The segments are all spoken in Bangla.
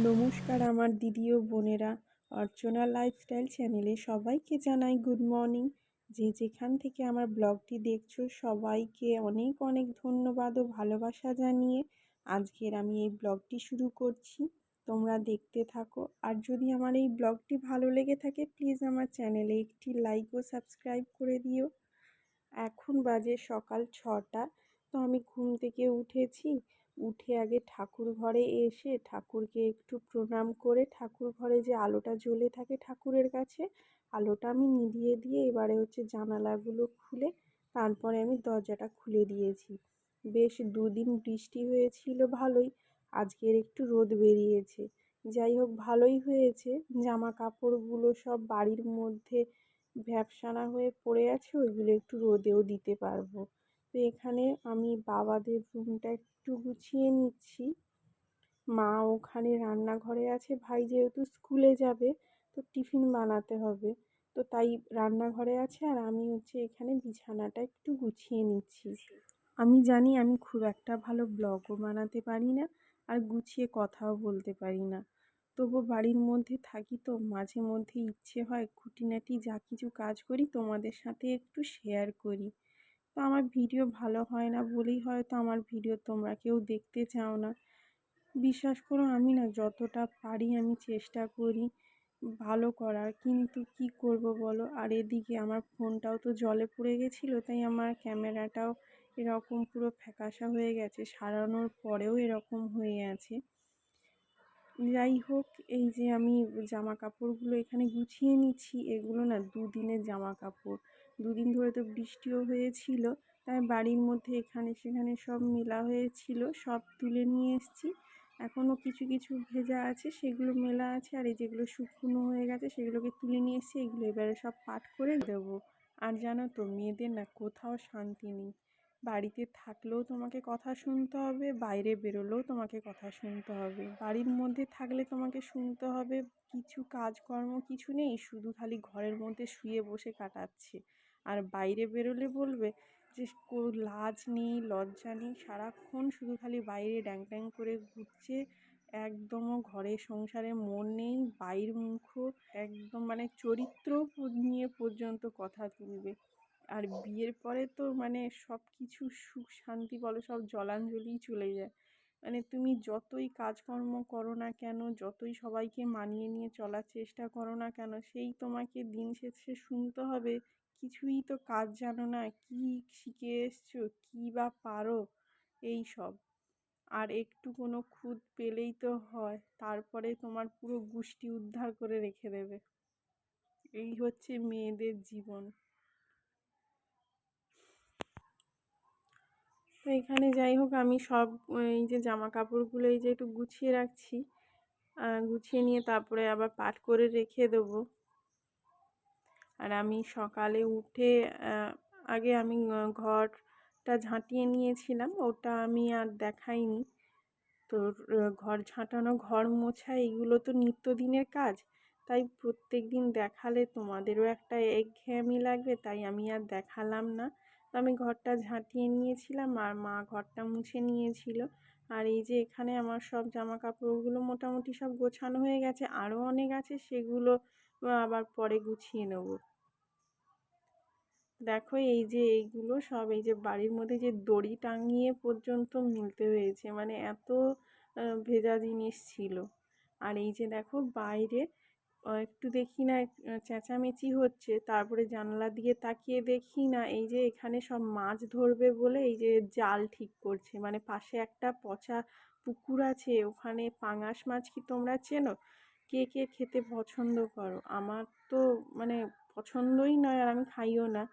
নমস্কার আমার দিদি ও বোনেরা, অর্চনা লাইফস্টাইল চ্যানেলে সবাইকে জানাই গুড মর্নিং। যে যেখান থেকে আমার ব্লগটি দেখছো সবাইকে অনেক অনেক ধন্যবাদ ও ভালোবাসা জানিয়ে আজকের আমি এই ব্লগটি শুরু করছি। তোমরা দেখতে থাকো, আর যদি আমার এই ব্লগটি ভালো লেগে থাকে প্লিজ আমার চ্যানেলে একটি লাইক ও সাবস্ক্রাইব করে দিও। এখন বাজে সকাল 6টা। তো আমি ঘুম থেকে উঠেছি, উঠে আগে ঠাকুর ঘরে এসে ঠাকুরকে একটু প্রণাম করে ঠাকুর ঘরে যে আলোটা জ্বলে থাকে ঠাকুরের কাছে, আলোটা আমি নিভিয়ে দিয়ে এবারে জানালাগুলো খুলে তারপরে আমি দরজাটা খুলে দিয়েছি। বেশ দুদিন বৃষ্টি হয়েছিল ভালোই, আজকের একটু রোদ বেরিয়েছে। যাই হোক, ভালোই হয়েছে। জামা কাপড়গুলো সব বাড়ির মধ্যে ভ্যাপসানা হয়ে পড়ে আছে, ওইগুলো একটু রোদেও দিতে পারবো। তো এখানে আমি বাবাদের রুমটা একটু গুছিয়ে নিচ্ছি। মা ওখানে রান্নাঘরে আছে, ভাই যেহেতু স্কুলে যাবে তো টিফিন বানাতে হবে, তো তাই রান্নাঘরে আছে, আর আমি এখানে বিছানাটা একটু গুছিয়ে নিচ্ছি। আমি জানি আমি খুব একটা ভালো ব্লগও বানাতে পারি না, আর গুছিয়ে কথাও বলতে পারি না। তবু বাড়ির মধ্যে থাকি তো মাঝে মধ্যে ইচ্ছে হয় খুঁটিনাটি যা কিছু কাজ করি তোমাদের সাথে একটু শেয়ার করি। তো আমার ভিডিও ভালো হয় না বলেই হয়তো আমার ভিডিও তোমরা কেউ দেখতে চাও না। বিশ্বাস করো, আমি না যতটা পারি আমি চেষ্টা করি ভালো করার, কিন্তু কি করব বলো। আর এদিকে আমার ফোনটাও তো জলে পড়ে গেছিলো, তাই আমার ক্যামেরাটাও এরকম পুরো ফ্যাকাশা হয়ে গেছে, সারানোর পরেও এরকম হয়ে আছে। যাই হোক, এই যে আমি জামা কাপড়গুলো এখানে গুছিয়ে নিচ্ছি, এগুলো না দুদিনের জামা কাপড়। দুদিন ধরে তো বৃষ্টিও হয়েছিল, তাই বাড়ির মধ্যে এখানে সেখানে সব মেলা হয়েছিল, সব তুলে নিয়ে এসেছি। এখনও কিছু কিছু ভেজা আছে, সেগুলো মেলা আছে, আর এই যেগুলো শুকনো হয়ে গেছে সেগুলোকে তুলে নিয়ে এসেছি। এগুলো এবারে সব পাট করে দেবো। আর জানো তো, মেয়েদের না কোথাও শান্তি নেই। বাড়িতে থাকলেও তোমাকে কথা শুনতে হবে, বাইরে বেরোলেও তোমাকে কথা শুনতে হবে। বাড়ির মধ্যে থাকলে তোমাকে শুনতে হবে কিছু কাজকর্ম কিছু নেই, শুধু খালি ঘরের মধ্যে শুয়ে বসে কাটাচ্ছে। আর বাইরে বেরোলে বলবে যে লাজ নেই লজ্জা নেই, সারাক্ষণ শুধু খালি বাইরে ড্যাং ড্যাং করে ঘুরছে, একদমও ঘরে সংসারে মন নেই, বাইর মুখও একদম চরিত্র নিয়ে পর্যন্ত কথা তুলবে। আর বিয়ের পরে তো সব কিছু সুখ শান্তি বলো সব জলাঞ্জলিই চলে যায়। তুমি যতই কাজকর্ম করো না কেন, যতই সবাইকে মানিয়ে নিয়ে চলার চেষ্টা করো না কেন, সেই তোমাকে দিন শেষে শুনতে হবে কিছুই তো কাজ জানো না, কি শিখে এসছো, কি বা পারো, এই সব। আর একটু কোনো খুঁত পেলেই তো হয়, তারপরে তোমার পুরো গুষ্টি উদ্ধার করে রেখে দেবে। এই হচ্ছে মেয়েদের জীবন। তো এখানে যাই হোক, আমি সব এই যে জামা কাপড়গুলো এই যে একটু গুছিয়ে রাখছি, গুছিয়ে নিয়ে তারপরে আবার পাট করে রেখে দেবো। আর আমি সকালে উঠে আগে আমি ঘরটা ঝাঁটিয়ে নিয়েছিলাম, ওটা আমি আর দেখাইনি। তো ঘর ঝাঁটানো ঘর মোছা এইগুলো তো নিত্যদিনের কাজ, তাই প্রত্যেক দিন দেখালে তোমাদেরও একটা একঘেয়েমি লাগবে, তাই আমি আর দেখালাম না। তো আমি ঘরটা ঝাঁটিয়ে নিয়েছিলাম আর মা ঘরটা মুছে নিয়েছিল। আর এই যে এখানে আমার সব জামা কাপড়গুলো মোটামুটি সব গোছানো হয়ে গেছে, আরও অনেক আছে, সেগুলো আবার পরে গুছিয়ে নেব। দেখো এই যে এইগুলো সব এই যে বাড়ির মধ্যে যে দড়ি টাঙিয়ে পর্যন্ত মিলতে হয়েছে, এত ভেজা জিনিস ছিল। আর এই যে দেখো বাইরে একটু দেখি না চেঁচামেচি হচ্ছে, তারপরে জানলা দিয়ে তাকিয়ে দেখি না এই যে এখানে সব মাছ ধরবে বলে এই যে জাল ঠিক করছে। পাশে একটা পচা পুকুর আছে, ওখানে পাঙাশ মাছ কি তোমরা চেনো? কে কে খেতে পছন্দ করো? আমার তো পছন্দই নয়, আর আমি খাইও না।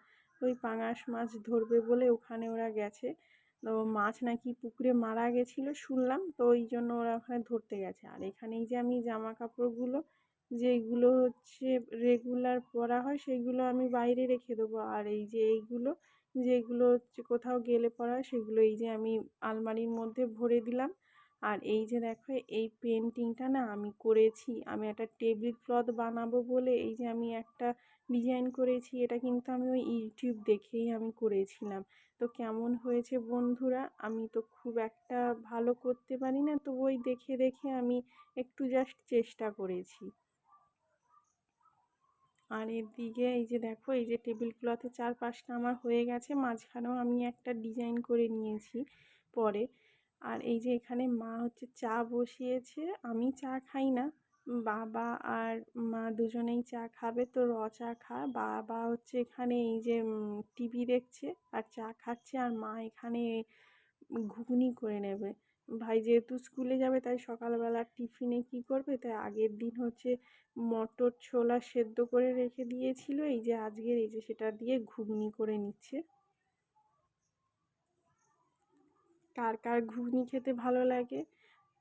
ওই পাঙাশ মাছ ধরবে বলে ওখানে ওরা গেছে। তো মাছ নাকি পুকুরে মারা গেছিলো শুনলাম, তো ওই জন্য ওরা ওখানে ধরতে গেছে। আর এখানে এই যে আমি জামা কাপড়গুলো যেগুলো রেগুলার পরা হয় সেগুলো আমি বাইরে রেখে দেবো, আর এই যে এইগুলো যেগুলো কোথাও গেলে পরা হয় সেগুলো এই যে আমি আলমারির মধ্যে ভরে দিলাম। আর এই যে দেখো এই পেন্টিংটা না আমি করেছি, আমি একটা টেবিল ক্লথ বানাবো বলে এই যে আমি একটা ডিজাইন করেছি, এটা কিন্তু আমি ওই ইউটিউব দেখেই আমি করেছিলাম। তো কেমন হয়েছে বন্ধুরা, আমি তো খুব একটা ভালো করতে পারি না, তো ওই দেখে দেখে আমি একটু জাস্ট চেষ্টা করেছি। আর এদিকে এই যে দেখো এই যে টেবিল ক্লথের চারপাশটা আমার হয়ে গেছে, মাঝখানেও আমি একটা ডিজাইন করে নিয়েছি পরে। আর এই যে এখানে মা হচ্ছে চা বসিয়েছে, আমি চা খাই না, বাবা আর মা দুজনেই চা খাবে, তো চা খায়। বাবা হচ্ছে এখানে এই যে টিভি দেখছে আর চা খাচ্ছে, আর মা এখানে ঘুগনি করে নেবে। ভাই যেহেতু স্কুলে যাবে তাই সকালবেলা টিফিনে কি করবে, তাই আগের দিন হচ্ছে মটর ছোলা সেদ্ধ করে রেখে দিয়েছিল, এই যে আজকের এই যে সেটা দিয়ে ঘুগনি করে নিচ্ছে। কার কার ঘুগনি খেতে ভালো লাগে?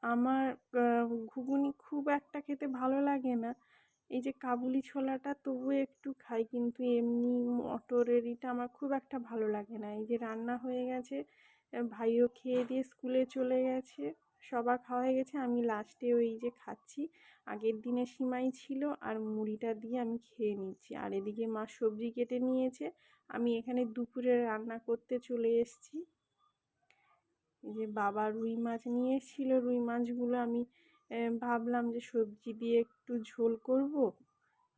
আমার ঘুগনি খুব একটা খেতে ভালো লাগে না, এই যে কাবুলি ছোলাটা তবুও একটু খাই, কিন্তু এমনি মটরের এটা আমার খুব একটা ভালো লাগে না। এই যে রান্না হয়ে গেছে, ভাইও খেয়ে দিয়ে স্কুলে চলে গেছে, সবার খাওয়া হয়ে গেছে, আমি লাস্টে ওই যে খাচ্ছি। আগের দিনে সিমাই ছিল আর মুড়িটা দিয়ে আমি খেয়ে নিচ্ছি। আর এদিকে মা সবজি কেটে নিয়েছে, আমি এখানে দুপুরে রান্না করতে চলে এসেছি। এই যে বাবা রুই মাছ নিয়ে এসেছিলো, রুই মাছগুলো আমি ভাবলাম যে সবজি দিয়ে একটু ঝোল করব।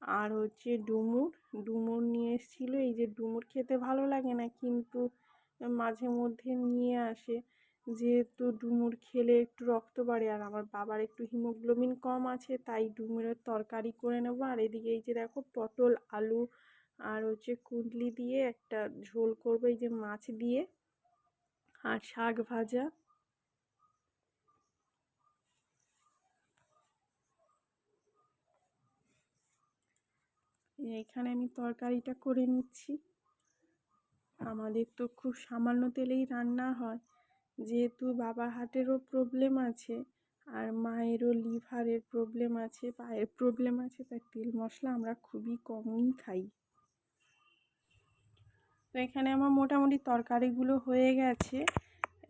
আর হচ্ছে ডুমুর ডুমুর নিয়ে এসেছিলো, এই যে ডুমুর খেতে ভালো লাগে না, কিন্তু মাঝে মধ্যে নিয়ে আসে, যেহেতু ডুমুর খেলে একটু রক্ত বাড়ে, আর আমার বাবার একটু হিমোগ্লোবিন কম আছে, তাই ডুমুরের তরকারি করে নেবো। আর এদিকে এই যে দেখো পটল আলু আর হচ্ছে কুঁদলি দিয়ে একটা ঝোল করবো এই যে মাছ দিয়ে, আর শাক ভাজা। এখানে আমি তরকারিটা করে নিচ্ছি। আমাদের তো খুব সামান্য তেলেই রান্না হয়, যেহেতু বাবার হার্টেরও প্রবলেম আছে আর মায়েরও লিভারের প্রবলেম আছে, পায়ের প্রবলেম আছে, তাই তেল মশলা আমরা খুবই কমই খাই। তো এখানে আমার মোটামুটি তরকারিগুলো হয়ে গেছে,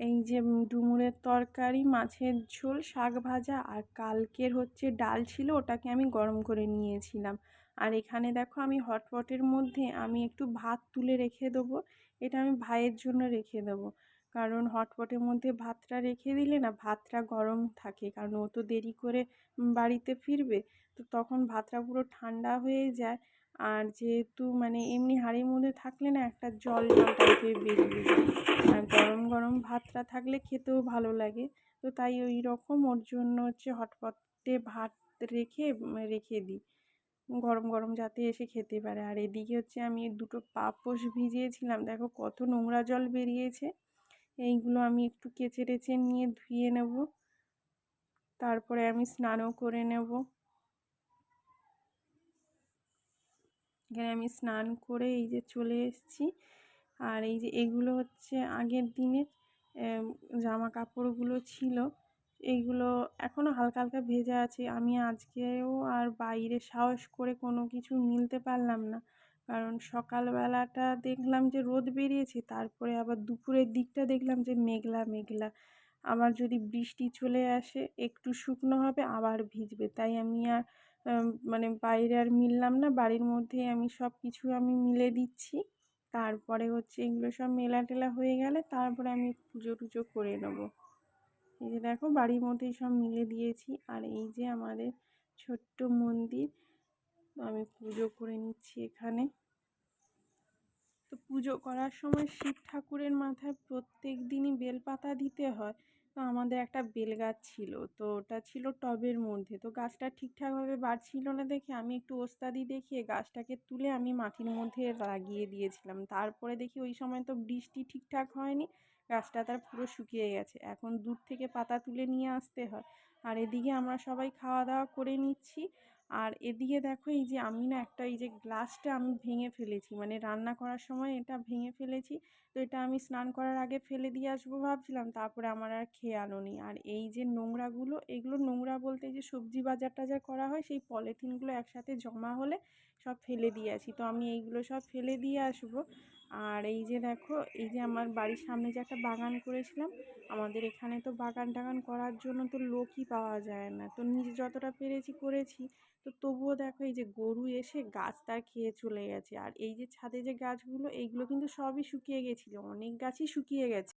এই যে ডুমুরের তরকারি, মাছের ঝোল, শাক ভাজা, আর কালকের হচ্ছে ডাল ছিল, ওটাকে আমি গরম করে নিয়েছিলাম। আর এখানে দেখো আমি হটপটের মধ্যে আমি একটু ভাত তুলে রেখে দেবো, এটা আমি ভাইয়ের জন্য রেখে দেবো, কারণ হটপটের মধ্যে ভাতটা রেখে দিলে না ভাতটা গরম থাকে, কারণ ও তো দেরি করে বাড়িতে ফিরবে, তো তখন ভাতটা পুরো ঠান্ডা হয়ে যায়। আর যেহেতু মানে এমনি হাঁড়ির মধ্যে থাকলে না একটা জল জল টাইপের বেরিয়ে যায়, আর গরম গরম ভাতটা থাকলে খেতেও ভালো লাগে। তো তাই ওই রকম ওর জন্য হচ্ছে হটপটে ভাত রেখে রেখে দিই, গরম গরম যাতে এসে খেতে পারে। আর এদিকে হচ্ছে আমি দুটো পাপোশ ভিজিয়েছিলাম, দেখো কত নোংরা জল বেরিয়েছে, এইগুলো আমি একটু কেচে টেচে নিয়ে ধুয়ে নেব, তারপরে আমি স্নানও করে নেব। এখানে আমি স্নান করে এই যে চলে এসেছি। আর এই যে এগুলো হচ্ছে আগের দিনের জামা কাপড়গুলো ছিল, এইগুলো এখনও হালকা হালকা ভেজা আছে। আমি আজকেও আর বাইরে সাহস করে কোনো কিছু মিলতে পারলাম না, কারণ সকালবেলাটা দেখলাম যে রোদ বেরিয়েছে, তারপরে আবার দুপুরের দিকটা দেখলাম যে মেঘলা মেঘলা, আবার যদি বৃষ্টি চলে আসে একটু শুকনো হবে আবার ভিজবে, তাই আমি আর মানে বাইরে আর মিললাম না, বাড়ির মধ্যেই আমি সব কিছু আমি মিলে দিচ্ছি। তারপরে হচ্ছে এগুলো সব মেলা টেলা হয়ে গেলে তারপরে আমি পুজো টুজো করে নেবো। এই যে দেখো বাড়ির মধ্যেই সব মিলে দিয়েছি, আর এই যে আমাদের ছোট্ট মন্দির, আমি পুজো করে নিচ্ছি এখানে। তো পুজো করার সময় শিব ঠাকুরের মাথায় প্রত্যেক দিনই বেলপাতা দিতে হয়। তো আমাদের একটা বেল গাছ ছিল, তো ওটা ছিল টবের মধ্যে, তো গাছটা ঠিকঠাকভাবে বাড়ছিল না দেখে আমি একটু ওস্তাদি দেখিয়ে গাছটাকে তুলে আমি মাটির মধ্যে লাগিয়ে দিয়েছিলাম। তারপরে দেখি ওই সময় তো বৃষ্টি ঠিকঠাক হয়নি, গাছটা তার পুরো শুকিয়ে গেছে, এখন দূর থেকে পাতা তুলে নিয়ে আসতে হয়। আর এদিকে আমরা সবাই খাওয়া দাওয়া করে নিচ্ছি। আর এদিকে দেখো এই যে আমি না একটা এই যে গ্লাসটা আমি ভেঙে ফেলেছি, মানে রান্না করার সময় এটা ভেঙে ফেলেছি। তো এটা আমি স্নান করার আগে ফেলে দিয়ে আসবো ভাবছিলাম, তারপরে আমার আর খেয়ালও নেই। আর এই যে নোংরাগুলো, এগুলো নোংরা বলতে এই যে সবজি বাজার টাজার করা হয় সেই পলিথিনগুলো একসাথে জমা হলে সব ফেলে দিয়ে আসি, তো আমি এইগুলো সব ফেলে দিয়ে আসবো। আর এই যে দেখো এই যে আমার বাড়ির সামনে যে একটা বাগান করেছিলাম, আমাদের এখানে তো বাগান টাগান করার জন্য তো লোকই পাওয়া যায় না, তো নিজে যতটা পেরেছি করেছি। তো তবুও দেখো এই যে গরু এসে গাছ তার খেয়ে চলে গেছে। আর এই যে ছাদে যে গাছগুলো, এইগুলো কিন্তু সবই শুকিয়ে গেছিলো, অনেক গাছই শুকিয়ে গেছে।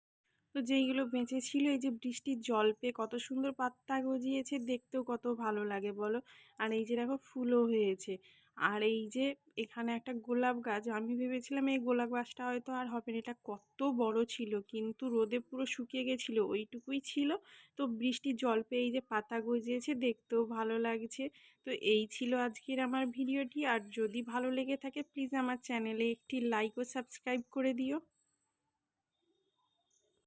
তো যেইগুলো বেঁচে ছিল এই যে বৃষ্টির জল পেয়ে কত সুন্দর পাতা গজিয়েছে, দেখতেও কত ভালো লাগে বলো। আর এই যে দেখো ফুলও হয়েছে। আর এই যে এখানে একটা গোলাপ গাছ, আমি ভেবেছিলাম এই গোলাপ গাছটা হয়তো আর হবে না, এটা কত বড় ছিল, কিন্তু রোদে পুরো শুকিয়ে গেছিলো, ওইটুকুই ছিল। তো বৃষ্টির জল পেয়ে এই যে পাতা গজিয়েছে, দেখতেও ভালো লাগছে। তো এই ছিল আজকের আমার ভিডিওটি। আর যদি ভালো লেগে থাকে প্লিজ আমার চ্যানেলে একটি লাইক ও সাবস্ক্রাইব করে দিও।